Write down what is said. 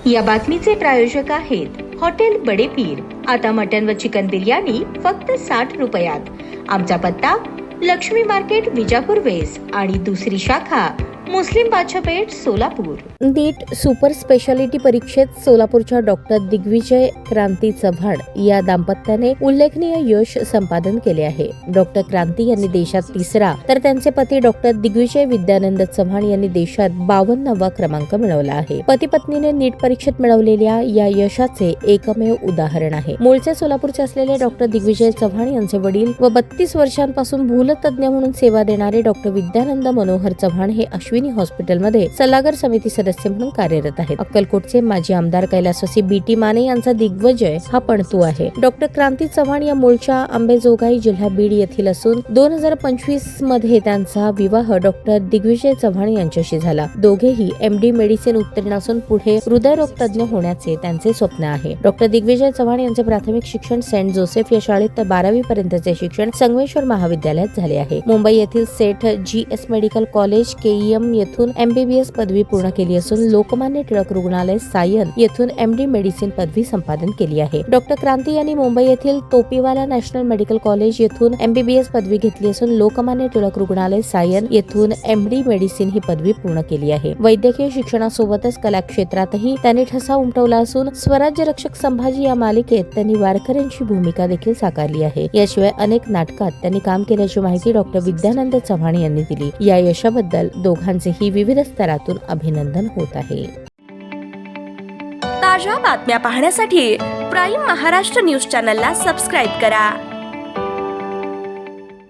या बातमीचे प्रायोजक आहेत हॉटेल बडे पीर। आता मटन व चिकन बिर्याणी फक्त 60 रुपयात। आमचा पत्ता लक्ष्मी मार्केट विजापूर वेस्ट आणि दुसरी शाखा मुस्लिम बादशाहपेठ सोलापूर। नीट सुपर स्पेशालिटी परीक्षेत सोलापूरच्या डॉक्टर दिग्विजय क्रांती चव्हाण या दाम्पत्याने उल्लेखनीय यश संपादन केले आहे। डॉक्टर क्रांती यांनी देशात 3रा तर त्यांचे पती डॉक्टर दिग्विजय विद्यानंद चव्हाण यांनी देशात 52वा क्रमांक मिळवला आहे। पती पत्नीने नीट परीक्षेत मिळवलेल्या या यशाचे एकमेव उदाहरण आहे। मूळचे सोलापूरचे असलेले डॉक्टर दिग्विजय चव्हाण यांचे वडील व 32 वर्षांपासून भूलतज्ञ म्हणून सेवा देणारे डॉक्टर विद्यानंद मनोहर चव्हाण हे अश्विनी हॉस्पिटलमध्ये सल्लागार समिती सदस्य म्हणून कार्यरत आहेत। अक्कलकोटचे माजी आमदार कैलासवासी बीटी माने यांचा दिग्विजय हा पणतू आहे। डॉक्टर क्रांती चव्हाण या मूळच्या अंबेजोगाई जिल्हा बीड येथील असून 2025 मध्ये त्यांचा विवाह डॉक्टर दिग्विजय चव्हाण यांच्याशी झाला। दोघेही MD मेडिसिन उत्तीर्ण असून पुढे हृदयरोग तज्ञ होण्याचे त्यांचे स्वप्न आहे। डॉक्टर दिग्विजय चव्हाण यांचे प्राथमिक शिक्षण सेंट जोसेफ या शाळेत तर 12वी पर्यंतचे शिक्षण संगमेश्वर महाविद्यालयात झाले आहे। मुंबई येथील सेठ GS मेडिकल कॉलेज KEM येथून MBBS पदवी पूर्ण केली असून लोकमान्य टिळक रुग्णालय सायन येथून MD मेडिसिन पदवी संपादन केली आहे। डॉक्टर क्रांती यांनी मुंबई येथील तोपीवाला नॅशनल मेडिकल कॉलेज येथून MBBS पदवी घेतली असून लोकमान्य टिळक रुग्णालय सायन येथून MD मेडिसिन ही पदवी पूर्ण केली आहे। वैद्यकीय शिक्षणासोबतच कला क्षेत्रातही त्यांनी ठसा उमटवला असून स्वराज्य रक्षक संभाजी या मालिकेत त्यांनी वारकऱ्यांची भूमिका देखील साकारली आहे। याशिवाय अनेक नाटकात त्यांनी काम केल्याची माहिती डॉक्टर विद्यानंद चव्हाण यांनी दिली। या यशाबद्दल दोघांचेही विविध स्तरातून अभिनंदन होत आहे। ताज्या बातम्या पाहण्यासाठी प्राईम महाराष्ट्र न्यूज चॅनलला सबस्क्राईब करा।